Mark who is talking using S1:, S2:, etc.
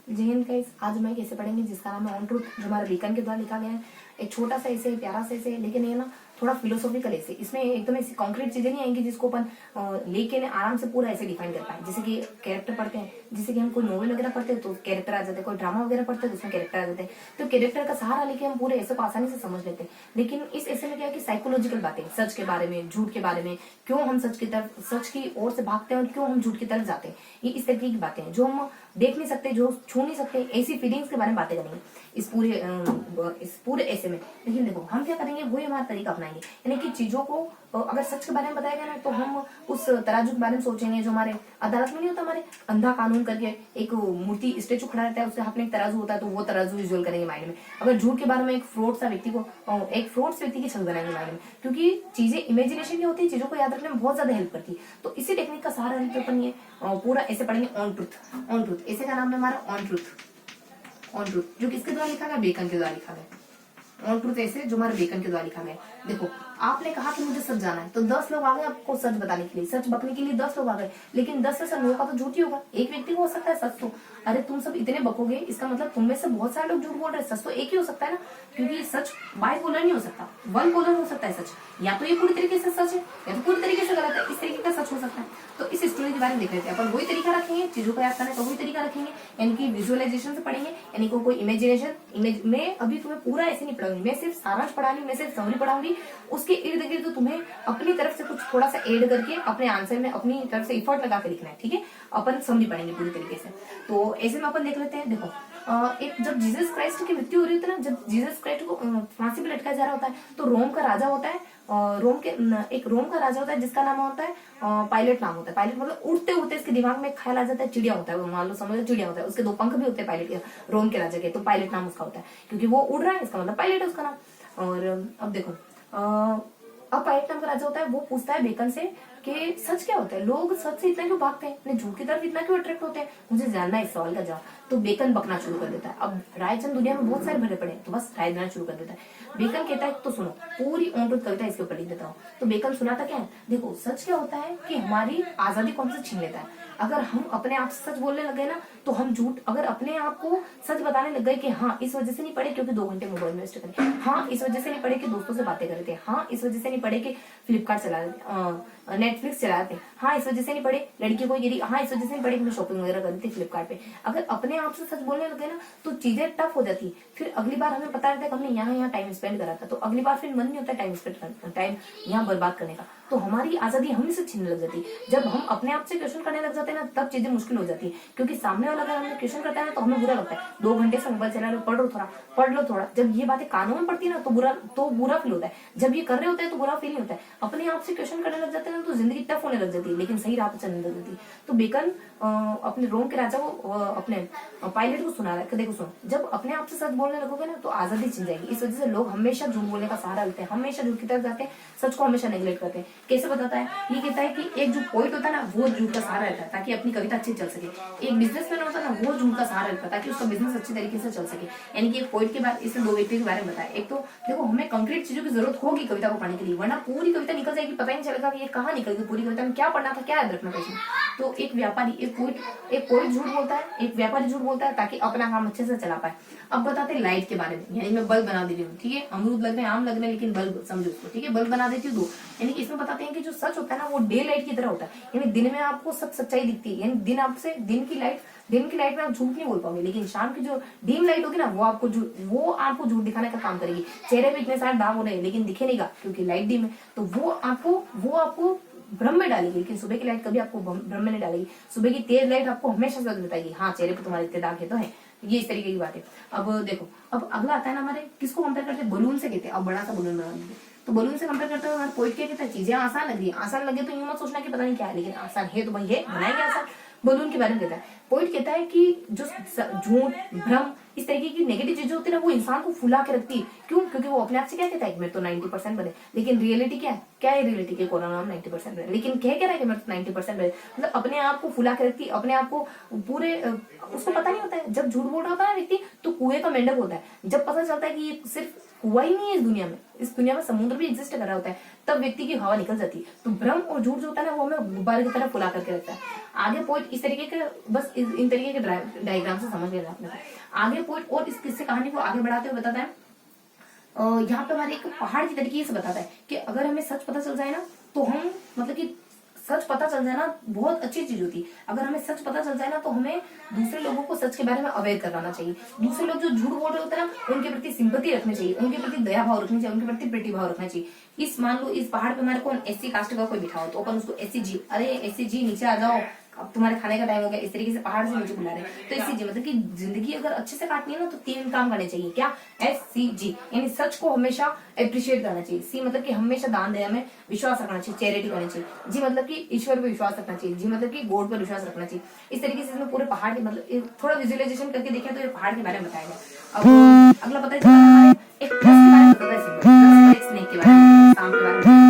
S1: जय हिंद गाइस, आज मैं कैसे पढ़ेंगे जिसका नाम है ऑन ट्रूथ, जो हमारे बीकन के द्वारा लिखा गया है। एक छोटा सा ऐसे प्यारा सा ऐसे, लेकिन ये ना थोड़ा फिलोसॉफिकल ऐसे, इसमें एकदम ऐसी कॉन्क्रीट चीजें नहीं आएंगी जिसको अपन लेके ना आराम से पूरा ऐसे डिफाइन कर पाए। जैसे कि कैरेक्टर पढ़ते हैं, जैसे कि हम कोई नॉवेल वगैरह पढ़ते हैं तो कैरेक्टर आ जाते हैं, कोई ड्रामा वगैरह पढ़ते हैं तो उसमें कैरेक्टर आ जाते हैं। तो कैरेक्टर का सहारा लेके हम पूरे ऐसे को आसानी से समझ लेते हैं। लेकिन इस ऐसे में क्या है कि साइकोलॉजिकल बातें, सच के बारे में, झूठ के बारे में, क्यों हम सच की तरफ, सच की ओर से भागते हैं और क्यों हम झूठ की तरफ जाते हैं, ये इस तरीके की बातें हैं जो हम देख नहीं सकते, जो छू नहीं सकते, ऐसी फीलिंग्स के बारे में बातें करेंगे इस पूरे ऐसे में। लेकिन देखो हम क्या करेंगे, वही हमारा तरीका अपनाएंगे। यानी कि चीजों को अगर सच के बारे में बताया गया ना तो हम उस तराजू के बारे में सोचेंगे जो हमारे अदालत में नहीं होता, हमारे अंधा कानून करके एक मूर्ति स्टेचू खड़ा रहता है, उसके हाथ में एक तराजू होता है, तो वो तराजू विजुअल करेंगे माइंड में। अगर झूठ के बारे में एक फ्रॉड सा व्यक्ति को, एक फ्रॉड व्यक्ति की छवि बनाएंगे माइंड में, क्योंकि चीजें इमेजिनेशन नहीं होती, चीजों को याद रखने में बहुत ज्यादा हेल्प करती है। तो इसी टेक्निक का सहारा लेके अपन ये पूरा ऐसे पढ़ेंगे ऑन ट्रूथ। ऑन ट्रूथ ऐसे का नाम है हमारा ऑन ट्रूथ। ऑन ट्रूथ जो किसके द्वारा लिखा गया, बेकन के द्वारा लिखा गया। ऑन ट्रूथ ऐसे जो हमारे बेकन के द्वारा लिखा गया। देखो आपने कहा कि मुझे सच जाना है, तो 10 लोग आ गए आपको सच बताने के लिए, सच बकने के लिए 10 लोग आ गए, लेकिन 10 से सब लोगों का तो झूठ ही होगा, एक व्यक्ति को हो सकता है सच। तो अरे तुम सब इतने बकोगे, इसका मतलब तुम में से बहुत सारे लोग झूठ बोल रहे हैं, सच तो एक ही हो सकता है ना, क्योंकि सच बाई पोलर नहीं हो सकता, वन पोलर हो सकता है सच। या तो ये पूरी तरीके से सच है या तो पूरी तरीके से गलत है, इस तरीके का सच हो सकता है। तो इस स्टोरी के बारे में देख लेते हैं अपन। वही तरीका रखेंगे, चीजों को याद करने का वही तरीका रखेंगे, यानी कि विजुअलाइजेशन से पढ़ेंगे, यानी कि कोई इमेजिनेशन इमेज में। अभी तुम्हें पूरा ऐसे नहीं पढ़ाऊंगी, मैं सिर्फ सारांश पढ़ाऊंगी, मैं सिर्फ समरी पढ़ाऊंगी, उसके इर्द गिर्द तो तुम्हें अपनी तरफ से कुछ थोड़ा सा ऐड करके अपने आंसर में अपनी तरफ से इफर्ट लगा के लिखना है, ठीक है। अपन समरी पढ़ेंगे पूरी तरीके से। तो ऐसे में अपन देख लेते हैं। देखो एक जब जीसस क्राइस्ट की मृत्यु हो रही होती है ना, जब जीसस क्राइस्ट को फांसी पे लटकाया जा रहा होता है, तो रोम का राजा होता है, एक रोम का राजा होता है जिसका नाम होता है पायलट नाम होता है। पायलट मतलब उड़ते उड़ते इसके दिमाग में ख्याल आ जाता है, चिड़िया होता है वो, मान लो समझ लो चिड़िया होता है, उसके 2 पंख भी होते हैं पायलट के, रोम के राजा के, तो पायलट नाम उसका होता है, क्योंकि वो उड़ रहा है इसका मतलब पायलट है उसका नाम। और अब देखो अब पायलट नाम का राजा होता है, वो पूछता है बेकन से कि सच क्या होता है, लोग सच से इतना क्यों भागते हैं, अपने झूठ की तरफ इतना क्यों अट्रैक्ट होते हैं, मुझे जानना है इस सवाल का जवाब। तो बेकन बकना शुरू कर देता है। अब रायचंद दुनिया में बहुत सारे भरे पड़े हैं, तो बस राय देना शुरू कर देता है। बेकन कहता है तो सुनो, पूरी ऑन ट्रूथ कविता इसके ऊपर लिख देता हूँ। तो बेकन सुनाता क्या है, देखो सच क्या होता है कि हमारी आजादी को हमसे छीन लेता है। अगर हम अपने आप से सच बोलने लगे ना तो हम झूठ, अगर अपने आप को सच बताने लग गए कि हाँ इस वजह से नहीं पढ़े क्योंकि 2 घंटे मोबाइल में वेस्ट करे, हाँ इस वजह से नहीं पढ़े कि दोस्तों से बातें कर रहे थे, हाँ इस वजह से नहीं पढ़े कि फ्लिपकार्ट चला रहे थे, नेटफ्लिक्स चला रहे थे, हाँ इस वजह से नहीं पढ़े लड़की को गिरी, हाँ इस वजह से नहीं पढ़े कि मैं शॉपिंग वगैरह कर रही थी फ्लिपकार्ट पे। अगर अपने आप से सच बोलने लगे ना तो चीजें टफ हो जाती। फिर अगली बार हमें पता रहता है कि हमने यहाँ टाइम स्पेंड करा था, तो अगली बार फिर मन नहीं होता टाइम स्पेंड करने, टाइम यहाँ बर्बाद करने का। तो हमारी आजादी हम से छीनने लग जाती है। जब हम अपने आप से क्वेश्चन करने लग जाते हैं ना तब चीजें मुश्किल हो जाती है, क्योंकि सामने वाला अगर हमें क्वेश्चन करता है ना तो हमें बुरा लगता है, 2 घंटे से मोबाइल चला लो, पढ़ लो थोड़ा। जब ये बातें कानों में पड़ती है ना तो बुरा फील होता है, जब ये कर रहे होते हैं तो बुरा फील नहीं होता है। अपने आप से क्वेश्चन करने लग जाते हैं ना तो जिंदगी टफ होने लग जाती है, लेकिन सही राह पे चलने लग जाती है। तो बेकन अपने रोम के राजा को, अपने पायलट को सुना रहा है कि देखो सुन, जब अपने आप से सच बोलने लगोगे ना तो आजादी छिन जाएगी। इस वजह से लोग हमेशा झूठ बोलने का सहारा लेते हैं, हमेशा झूठ की तरफ जाते हैं, सच को हमेशा नेग्लेक्ट करते हैं। कैसे बताता है, ये कहता है कि एक जो पोइट होता है ना वो झूठ का सहारा रहता है ताकि अपनी कविता अच्छी चल सके। एक बिजनेसमैन होता है ना वो झूठ का सहारा रहता है ताकि उसका बिजनेस अच्छी तरीके से चल सके। यानी कि एक पोइट के बाद इसने 2 व्यक्ति के बारे में बताया। एक तो देखो हमें कंक्रीट चीजों की जरूरत होगी कविता को पढ़ने के लिए, वरना पूरी कविता निकल जाएगी, पता ही नहीं चलेगा कि ये कहाँ निकल गई, पूरी कविता में क्या पढ़ना था, क्या याद रखना था इसमें। तो एक व्यापारी, एक पोइट झूठ बोलता है, एक व्यापारी झूठ बोलता है ताकि अपना काम अच्छे से चला पाए। अब बताते हैं लाइट के बारे में, यानी मैं बल्ब बना दे रही हूँ, ठीक है, अमरूद लग रहे हैं, आम लग रहे हैं, लेकिन बल्ब समझो उसको, ठीक है, बल्ब बना देती हूँ 2। यानी कि इसमें बताते हैं कि जो सच होता है ना वो डे लाइट की तरह होता है, यानी दिन में आपको सच्चाई दिखती है, यानी दिन की लाइट में आप झूठ नहीं बोल पाओगे, लेकिन शाम की जो डीम लाइट होगी ना वो आपको झूठ दिखाने का काम करेगी। चेहरे पे इतने सारे दाग हो रहे हैं लेकिन दिखे नहीं क्योंकि लाइट डीम है, तो वो आपको भ्रम में डालेगी, लेकिन सुबह की लाइट कभी आपको भ्रम में नहीं डालेगी। सुबह की तेज लाइट आपको हमेशा सच बताएगी, हाँ चेहरे पे तुम्हारे इतने दाग है तो है। ये इस तरीके की बात है। अब देखो, अब अगला आता है ना हमारे, किसको कंपेयर करते हैं, बलून से कहते हैं। अब बड़ा सा बलून बना देंगे, तो बलून से कंपेयर करते हुए पोइट क्या कहता है, चीजें आसान लग रही है, आसान लगे तो यूं मत सोचना कि पता नहीं क्या है, लेकिन आसान है तो भाई ये बनाएंगे आसान। बलून के बारे में कहता है, पोइट कहता है कि जो झूठ, भ्रम, इस तरीके की नेगेटिव चीजें होती है ना वो इंसान को फुला के रखती है। क्यों? क्योंकि वो अपने आप से क्या कहता है, मेरे तो 90% बने, लेकिन रियलिटी क्या है रियलिटी के कोरोना में 90% बने, लेकिन कह क्या रहा है कि मेरे तो 90% बने। मतलब अपने आप को फुला के रखती है, अपने आप को पूरे, उसको पता नहीं होता है। जब झूठ बोल रहा होता है व्यक्ति तो कुएं का मेंढक होता है, जब पता चलता है कि ये सिर्फ हुआ ही नहीं है इस दुनिया में समुद्र भी एग्जिस्ट कर रहा होता है, तब व्यक्ति की हवा निकल जाती है। तो भ्रम और झूठ जो होता है ना, वो हमें गुब्बारे की तरह फुला करके रखता है। आगे पोइट इस तरीके के, बस इन तरीके के डायग्राम से समझ गए आपने। आगे पोइट और इस किस्से कहानी को आगे बढ़ाते हुए बताता है, यहाँ पे हमारे एक पहाड़ की तरीके से बताता है कि अगर हमें सच पता चल जाए ना, तो हम मतलब कि सच पता चल जाए ना बहुत अच्छी चीज होती है। अगर हमें सच पता चल जाए ना, तो हमें दूसरे लोगों को सच के बारे में अवेयर करवाना चाहिए। दूसरे लोग जो झूठ बोल रहे होते हैं ना, उनके प्रति सिंपैथी रखनी चाहिए, उनके प्रति दया भाव रखनी चाहिए, उनके प्रति प्रीति भाव रखना चाहिए। इस मान लो इस पहाड़ पे हमारे को एससी कास्ट का कोई बिठा हो, तो अपन उसको एससी जी, अरे एससी जी नीचे आ जाओ, अब तुम्हारे खाने का टाइम हो गया, इस तरीके से पहाड़ से नीचे बुला रहे हैं। तो एससी जी मतलब कि जिंदगी अगर अच्छे से काटनी है ना, तो 3 काम करने चाहिए। क्या? SCG यानी सच को हमेशा अप्रिशिएट करना चाहिए। सी मतलब कि हमेशा दान दया में विश्वास रखना चाहिए, चैरिटी करनी चाहिए। जी मतलब कि ईश्वर पर विश्वास रखना चाहिए। जी मतलब कि गॉड पर विश्वास रखना चाहिए। इस तरीके से इसमें पूरे पहाड़ के मतलब थोड़ा विजुअलाइजेशन करके देखें तो ये पहाड़ के बारे में बताया गया। अब अगला पता है एक ट्रस्ट के बारे में बताता है, स्नेक के बारे में, सांप के बारे में।